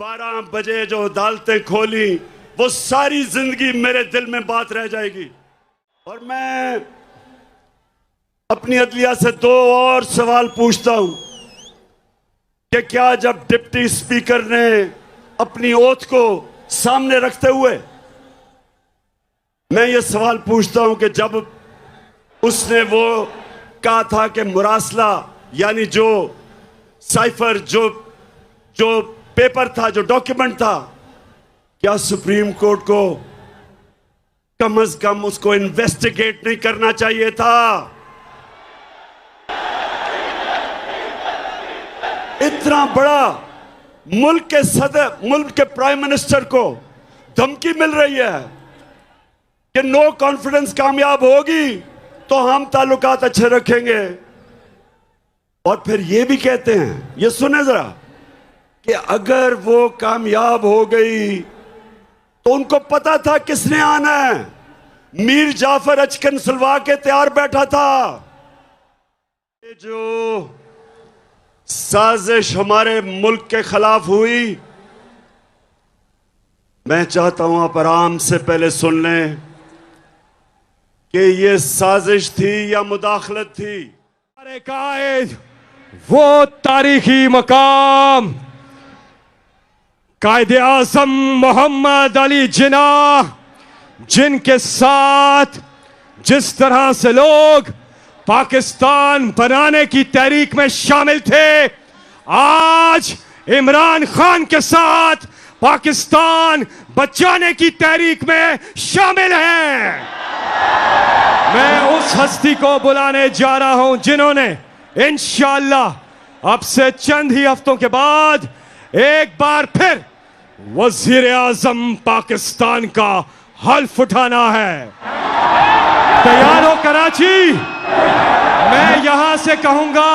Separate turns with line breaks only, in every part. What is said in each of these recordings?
12 बजे जो अदालतें खोली वो सारी जिंदगी मेरे दिल में बात रह जाएगी। और मैं अपनी अदलिया से 2 और सवाल पूछता हूं कि क्या जब डिप्टी स्पीकर ने अपनी ओथ को सामने रखते हुए, मैं ये सवाल पूछता हूं कि जब उसने वो कहा था कि मुरासला यानी जो साइफर जो पेपर था, जो डॉक्यूमेंट था, क्या सुप्रीम कोर्ट को कम से कम उसको इन्वेस्टिगेट नहीं करना चाहिए था? इतना बड़ा मुल्क के सदर, मुल्क के प्राइम मिनिस्टर को धमकी मिल रही है कि नो कॉन्फिडेंस कामयाब होगी तो हम ताल्लुकात अच्छे रखेंगे। और फिर ये भी कहते हैं, ये सुने जरा, कि अगर वो कामयाब हो गई तो उनको पता था किसने आना है। मीर जाफर अचकन सुलवा के तैयार बैठा था। ये जो साजिश हमारे मुल्क के खिलाफ हुई, मैं चाहता हूं आप आराम से पहले सुन लें कि ये साजिश थी या मुदाखलत थी।
हमारे कायद वो तारीखी मकाम कायदे आज़म मोहम्मद अली जिन्ना, जिनके साथ जिस तरह से लोग पाकिस्तान बनाने की तहरीक में शामिल थे, आज इमरान खान के साथ पाकिस्तान बचाने की तहरीक में शामिल हैं। मैं उस हस्ती को बुलाने जा रहा हूं जिन्होंने इंशाअल्लाह अब से चंद ही हफ्तों के बाद एक बार फिर वजीर आजम पाकिस्तान का हल्फ उठाना है। तैयार हो कराची? मैं यहां से कहूंगा,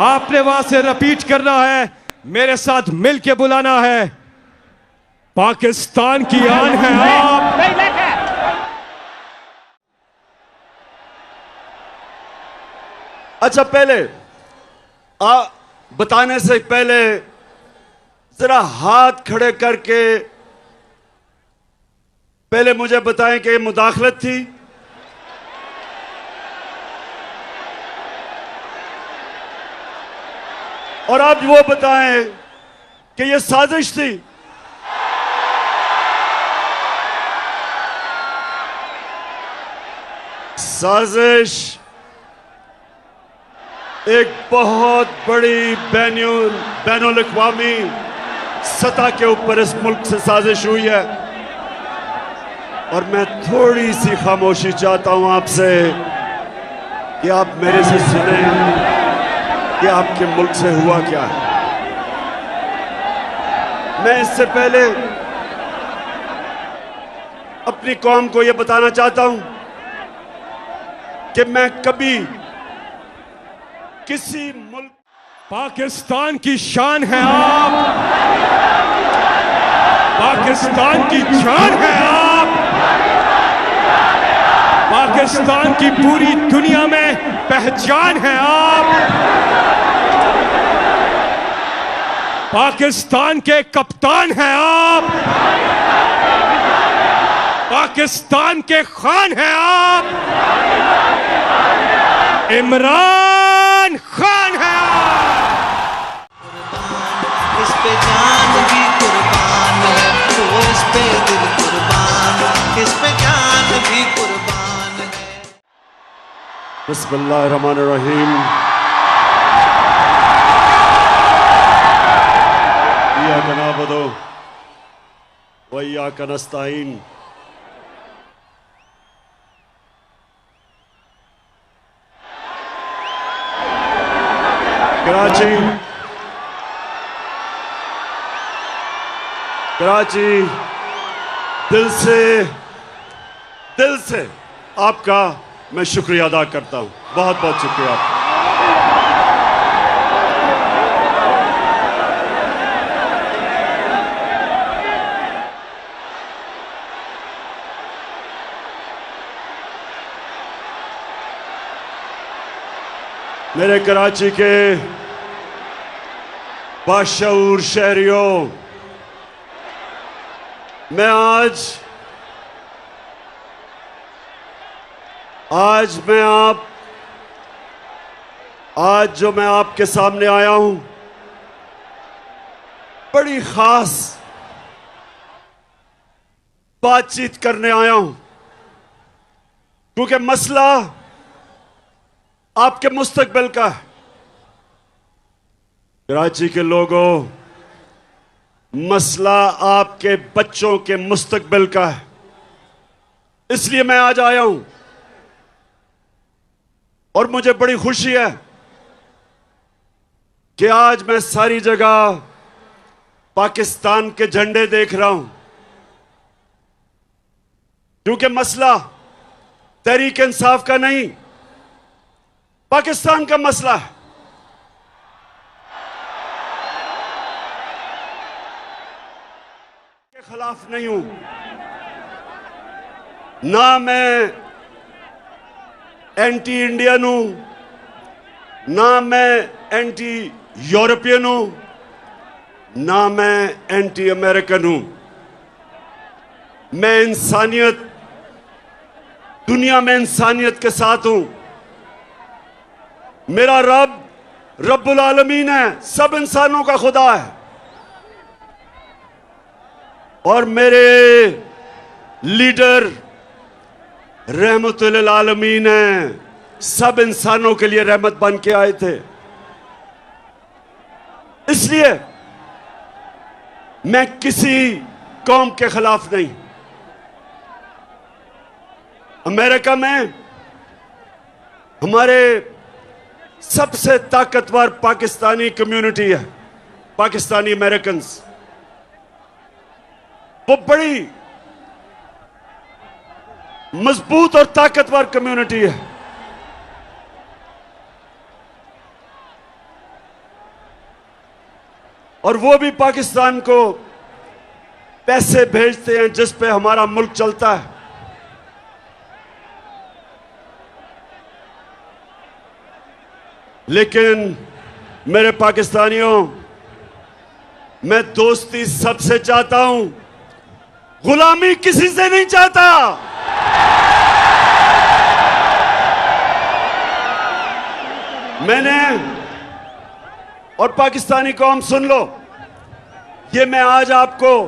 आपने वहां से रिपीट करना है, मेरे साथ मिलके बुलाना है। पाकिस्तान की आन है आप।
अच्छा, पहले बताने से पहले जरा हाथ खड़े करके पहले मुझे बताएं कि मुदाखलत थी? और आप वो बताएं कि ये साजिश थी? साजिश एक बहुत बड़ी बैनुल अक़वामी सतह के ऊपर इस मुल्क से साजिश हुई है। और मैं थोड़ी सी खामोशी चाहता हूं आपसे कि आप मेरे से सुने कि आपके मुल्क से हुआ क्या है। मैं इससे पहले अपनी कौम को यह बताना चाहता हूं कि मैं कभी किसी मुल्क,
पाकिस्तान की शान है आप, पाकिस्तान की जान है आप, पाकिस्तान की पूरी दुनिया में पहचान है आप, पाकिस्तान के कप्तान हैं आप, पाकिस्तान के खान हैं आप, इमरान खान है आप।
इस पे जान भी कुर्बान है, तो इस पे दिल कुर्बान, इस पे जान भी कुर्बान है।
बिस्मिल्लाहिर्रहमानिर्रहीम। इय्याका नअबुदु व इय्याका नस्तईन। कराची दिल से आपका मैं शुक्रिया अदा करता हूं। बहुत बहुत शुक्रिया आपका। मेरे कराची के बाशऊर शहरियों, मैं आज जो मैं आपके सामने आया हूं, बड़ी खास बातचीत करने आया हूं, क्योंकि मसला आपके मुस्तकबिल का है। कराची के लोगों, मसला आपके बच्चों के मुस्तकबिल का है। इसलिए मैं आज आया हूं और मुझे बड़ी खुशी है कि आज मैं सारी जगह पाकिस्तान के झंडे देख रहा हूं, क्योंकि मसला तहरीक इंसाफ का नहीं, पाकिस्तान का मसला है। के खिलाफ नहीं हूं, ना मैं एंटी इंडियन हूं, ना मैं एंटी यूरोपियन हूं, ना मैं एंटी अमेरिकन हूं। मैं इंसानियत, दुनिया में इंसानियत के साथ हूं। मेरा रब रब्बुल आलमीन है, सब इंसानों का खुदा है, और मेरे लीडर रहमतुल आलमीन है, सब इंसानों के लिए रहमत बन के आए थे। इसलिए मैं किसी कौम के खिलाफ नहीं। अमेरिका में हमारे सबसे ताकतवर पाकिस्तानी कम्युनिटी है, पाकिस्तानी अमेरिकन्स। वो बड़ी मजबूत और ताकतवर कम्युनिटी है। और वो भी पाकिस्तान को पैसे भेजते हैं जिस पे हमारा मुल्क चलता है। लेकिन मेरे पाकिस्तानियों, मैं दोस्ती सबसे चाहता हूं, गुलामी किसी से नहीं चाहता। मैंने, और पाकिस्तानी कौम सुन लो, ये मैं आज आपको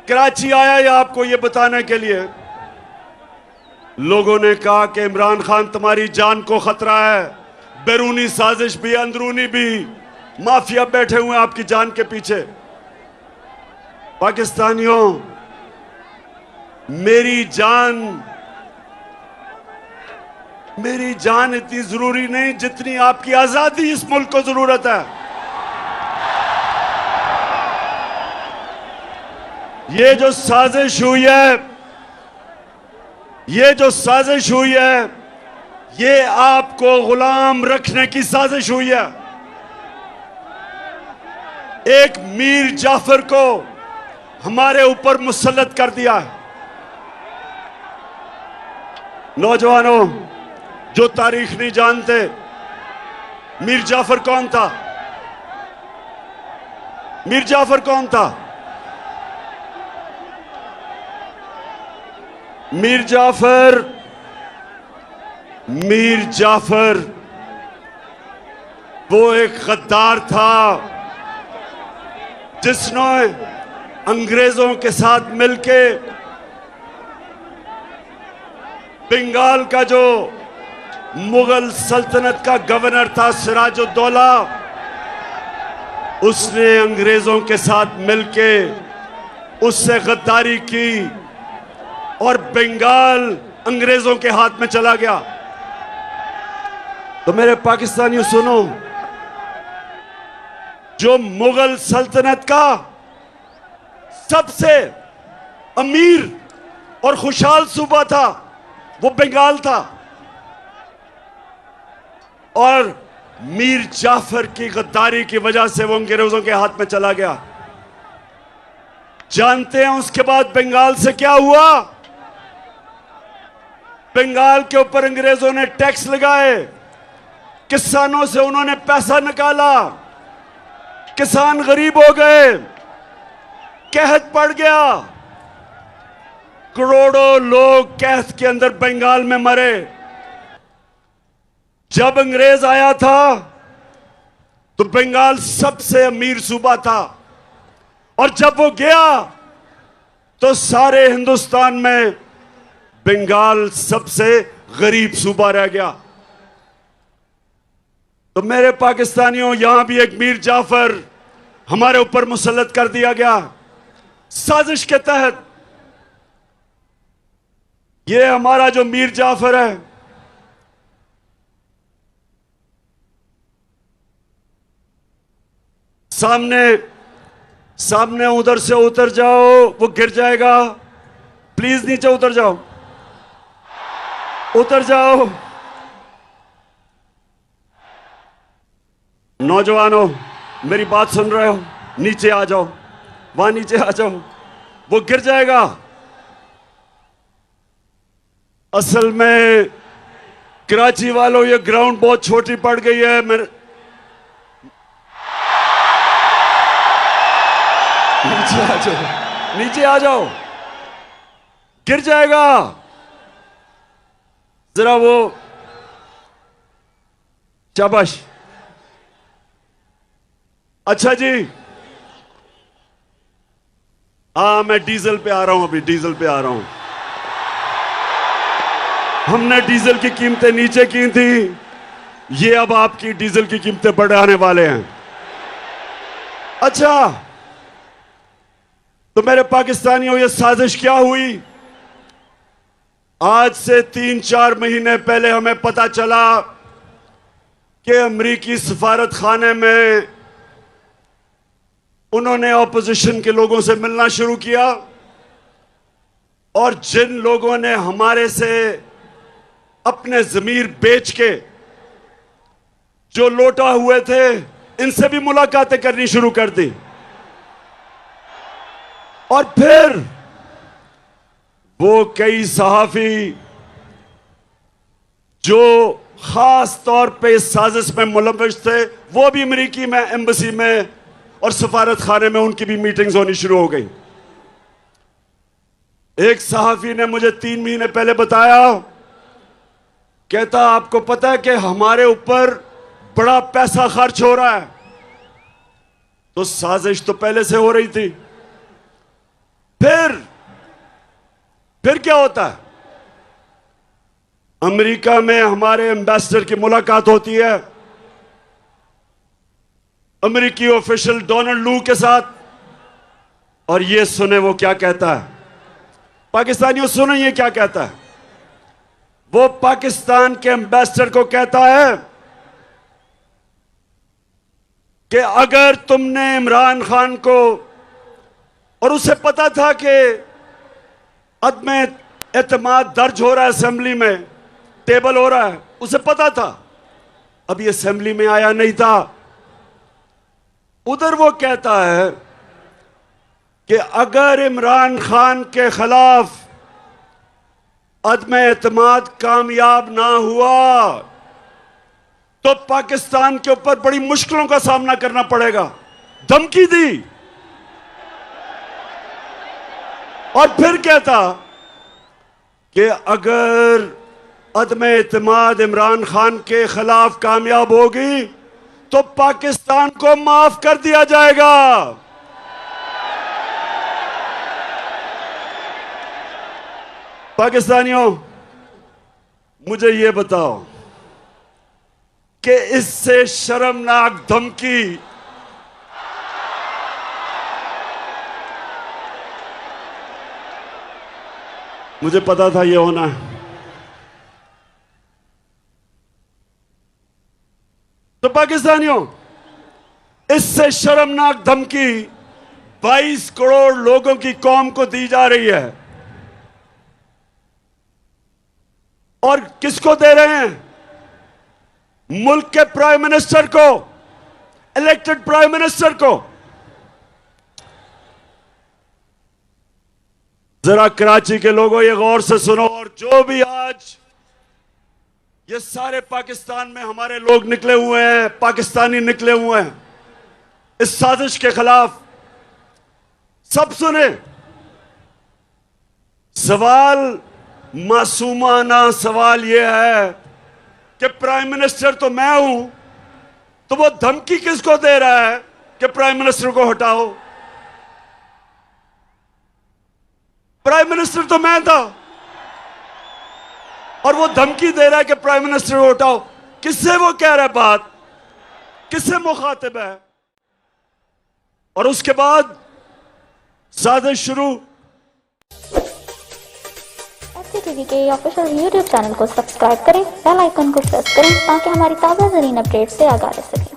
कराची आया या आपको ये बताने के लिए, लोगों ने कहा कि इमरान खान तुम्हारी जान को खतरा है, बैरूनी साजिश भी अंदरूनी भी, माफिया बैठे हुए हैं आपकी जान के पीछे। पाकिस्तानियों, मेरी जान इतनी जरूरी नहीं जितनी आपकी आजादी इस मुल्क को जरूरत है। ये जो साजिश हुई है, ये आपको गुलाम रखने की साजिश हुई है। एक मीर जाफर को हमारे ऊपर मुसल्लत कर दिया है। नौजवानों जो तारीख नहीं जानते, मीर जाफर कौन था? मीर जाफर कौन था? मीर जाफर वो एक गद्दार था जिसने अंग्रेजों के साथ मिलके बंगाल का जो मुगल सल्तनत का गवर्नर था सिराजुद्दौला, उसने अंग्रेजों के साथ मिलके उससे गद्दारी की और बंगाल अंग्रेजों के हाथ में चला गया। तो मेरे पाकिस्तानियों सुनो, जो मुगल सल्तनत का सबसे अमीर और खुशहाल सूबा था वो बंगाल था, और मीर जाफर की गद्दारी की वजह से वो अंग्रेजों के हाथ में चला गया। जानते हैं उसके बाद बंगाल से क्या हुआ? बंगाल के ऊपर अंग्रेजों ने टैक्स लगाए, किसानों से उन्होंने पैसा निकाला, किसान गरीब हो गए, कहत पड़ गया, करोड़ों लोग कहत के अंदर बंगाल में मरे। जब अंग्रेज आया था तो बंगाल सबसे अमीर सूबा था, और जब वो गया तो सारे हिंदुस्तान में बंगाल सबसे गरीब सूबा रह गया। तो मेरे पाकिस्तानियों, यहां भी एक मीर जाफर हमारे ऊपर मुसल्लत कर दिया गया साजिश के तहत। ये हमारा जो मीर जाफर है, सामने उधर से उतर जाओ, वो गिर जाएगा। प्लीज नीचे उतर जाओ, उतर जाओ। नौजवानों, मेरी बात सुन रहे हो? नीचे आ जाओ, वहां नीचे आ जाओ, वो गिर जाएगा। असल में कराची वालों, ये ग्राउंड बहुत छोटी पड़ गई है। मेरे नीचे आ जाओ, नीचे आ जाओ, गिर जाएगा। जरा वो, शाबाश। अच्छा जी, हाँ, मैं डीजल पे आ रहा हूं, अभी डीजल पे आ रहा हूं। हमने डीजल की कीमतें नीचे की थी, ये अब आपकी डीजल की कीमतें बढ़ाने वाले हैं। अच्छा, तो मेरे पाकिस्तानियों, ये साजिश क्या हुई? आज से 3-4 महीने पहले हमें पता चला कि अमेरिकी सफारत खाने में उन्होंने ऑपोजिशन के लोगों से मिलना शुरू किया, और जिन लोगों ने हमारे से अपने जमीर बेच के जो लौटा हुए थे, इनसे भी मुलाकातें करनी शुरू कर दी। और फिर वो कई सहाफी जो खास तौर पे इस साजिश में मुलव्वस थे, वो भी अमेरिकी में एम्बेसी में और सफारत खाने में उनकी भी मीटिंग्स होनी शुरू हो गई। एक सहाफी ने मुझे 3 महीने पहले बताया, कहता, आपको पता है कि हमारे ऊपर बड़ा पैसा खर्च हो रहा है। तो साजिश तो पहले से हो रही थी। फिर क्या होता है? अमेरिका में हमारे एम्बेसडर की मुलाकात होती है अमेरिकी ऑफिशियल डोनाल्ड लू के साथ, और ये सुने वो क्या कहता है। पाकिस्तानियों, सुनो ये क्या कहता है। वो पाकिस्तान के एम्बेसडर को कहता है कि अगर तुमने इमरान खान को, और उसे पता था कि अदम एतमाद दर्ज हो रहा है, असेंबली में टेबल हो रहा है, उसे पता था, अब ये असेंबली में आया नहीं था। उधर वो कहता है कि अगर इमरान खान के खिलाफ अदम एतमाद कामयाब ना हुआ तो पाकिस्तान के ऊपर बड़ी मुश्किलों का सामना करना पड़ेगा। धमकी दी। और फिर कहता कि अगर अदम एतमाद इमरान खान के खिलाफ कामयाब होगी तो पाकिस्तान को माफ कर दिया जाएगा। पाकिस्तानियों, मुझे ये बताओ कि इससे शर्मनाक धमकी मुझे पता था ये होना है। तो पाकिस्तानियों, इससे शर्मनाक धमकी 22 करोड़ लोगों की कौम को दी जा रही है। और किसको दे रहे हैं? मुल्क के प्राइम मिनिस्टर को, इलेक्टेड प्राइम मिनिस्टर को। जरा कराची के लोगों, ये गौर से सुनो, और जो भी आज ये सारे पाकिस्तान में हमारे लोग निकले हुए हैं, पाकिस्तानी निकले हुए हैं इस साजिश के खिलाफ, सब सुने, सवाल मासूमाना सवाल यह है कि प्राइम मिनिस्टर तो मैं हूं, तो वो धमकी किसको दे रहा है कि प्राइम मिनिस्टर को हटाओ? प्राइम मिनिस्टर तो मैं था और वो धमकी दे रहा है कि प्राइम मिनिस्टर को हटाओ। किससे वो कह रहा है बात, किससे मुखातिब है? और उसके बाद साजिश शुरू।
FCTV के ऑफिशियल यूट्यूब चैनल को सब्सक्राइब करें, बेल आइकन को प्रेस करें ताकि हमारी ताज़ा तरीन अपडेट से आगाह रह सकें।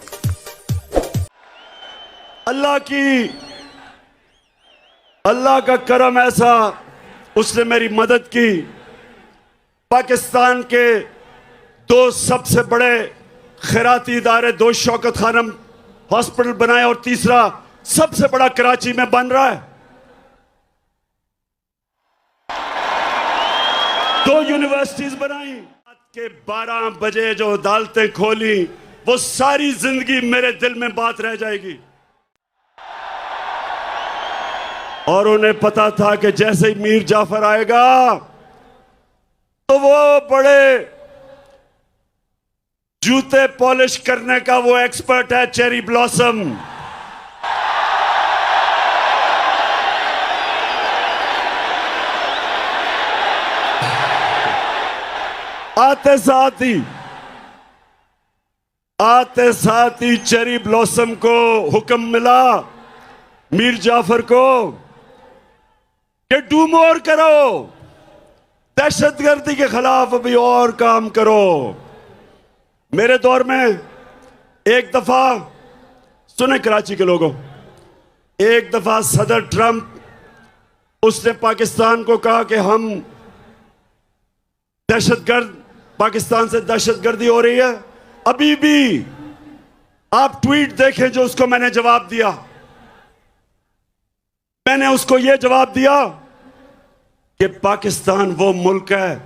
अल्लाह का करम ऐसा, उसने मेरी मदद की। पाकिस्तान के दो सबसे बड़े खैराती इदारे, दो शौकत खानम हॉस्पिटल बनाए और तीसरा सबसे बड़ा कराची में बन रहा है। दो यूनिवर्सिटीज बनाई। रात के 12 बजे जो अदालतें खोली, वो सारी जिंदगी मेरे दिल में बात रह जाएगी। और उन्हें पता था कि जैसे ही मीर जाफर आएगा तो वो बड़े जूते पॉलिश करने का वो एक्सपर्ट है, चेरी ब्लॉसम। आते साथ ही चेरी ब्लॉसम को हुक्म मिला, मीर जाफर को, कि डू मोर करो, दहशतगर्दी के खिलाफ अभी और काम करो। मेरे दौर में एक दफा, सुने कराची के लोगों, एक दफा सदर ट्रंप, उसने पाकिस्तान को कहा कि हम दहशतगर्द, पाकिस्तान से दहशतगर्दी हो रही है। अभी भी आप ट्वीट देखें जो उसको मैंने जवाब दिया। मैंने उसको यह जवाब दिया कि पाकिस्तान वो मुल्क है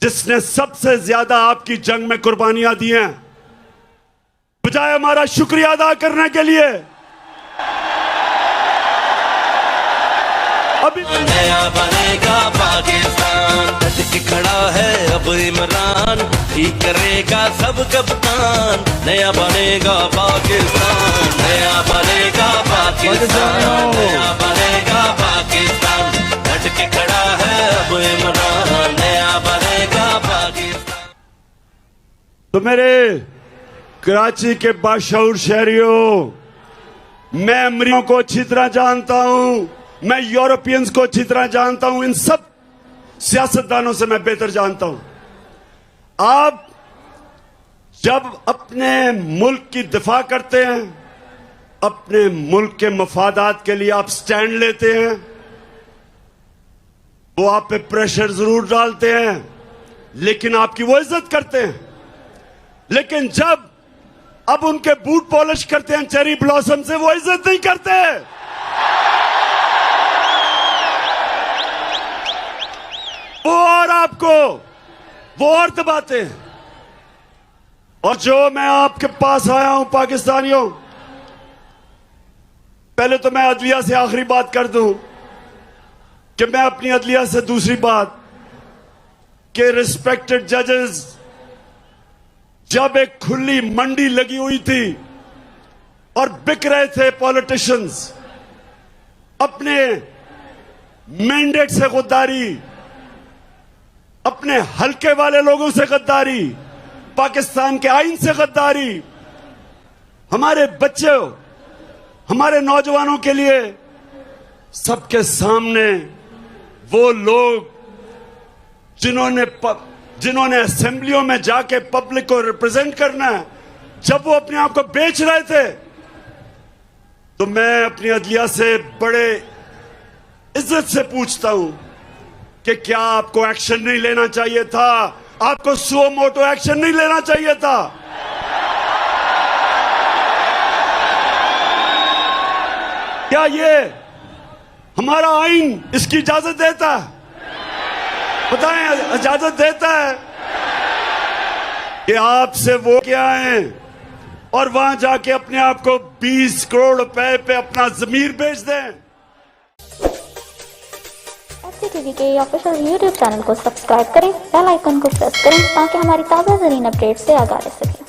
जिसने सबसे ज्यादा आपकी जंग में कुर्बानियां दी हैं। बजाय हमारा शुक्रिया अदा करने के लिए अभी
नया बनेगा पाकिस्तान, डट के खड़ा है अब इमरान, ठीक करेगा सब कप्तान। नया बनेगा पाकिस्तान, नया बनेगा पाकिस्तान, नया बनेगा पाकिस्तान, डट के खड़ा है अब इमरान, नया बनेगा पाकिस्तान।
तो मेरे कराची के बाशऊर शहरियों, मैं अमरीकियों को अच्छी तरह जानता हूं, मैं यूरोपियंस को अच्छी तरह जानता हूं, इन सब सियासतदानों से मैं बेहतर जानता हूं। आप जब अपने मुल्क की दिफा करते हैं, अपने मुल्क के मफादात के लिए आप स्टैंड लेते हैं, वो आप पे प्रेशर जरूर डालते हैं, लेकिन आपकी वो इज्जत करते हैं। लेकिन जब अब उनके बूट पॉलिश करते हैं चेरी ब्लॉसम से, वो इज्जत नहीं करते। वो और आपको वो और दबाते हैं। और जो मैं आपके पास आया हूं पाकिस्तानियों, पहले तो मैं अदलिया से आखिरी बात कर दूं कि मैं अपनी अदलिया से दूसरी बात कि रिस्पेक्टेड जजेस, जब एक खुली मंडी लगी हुई थी और बिक रहे थे पॉलिटिशियंस, अपने मैंडेट से गद्दारी, अपने हल्के वाले लोगों से गद्दारी, पाकिस्तान के आईन से गद्दारी, हमारे बच्चों, हमारे नौजवानों के लिए सबके सामने वो लोग जिन्होंने असेंबलियों में जाके पब्लिक को रिप्रेजेंट करना है, जब वो अपने आप को बेच रहे थे, तो मैं अपनी अदलिया से बड़े इज्जत से पूछता हूं कि क्या आपको एक्शन नहीं लेना चाहिए था? आपको सुओ मोटो एक्शन नहीं लेना चाहिए था? क्या ये हमारा आईन इसकी इजाजत देता है? बताएं, इजाजत देता है कि आपसे वो क्या है और वहां जाके अपने आप को 20 करोड़ रुपए पे अपना जमीर बेच दें?
टीवी के ऑफिशियल यूट्यूब चैनल को सब्सक्राइब करें, बेल आइकन को प्रेस करें ताकि हमारी ताज़ा तरीन अपडेट से आगाह रह सकें।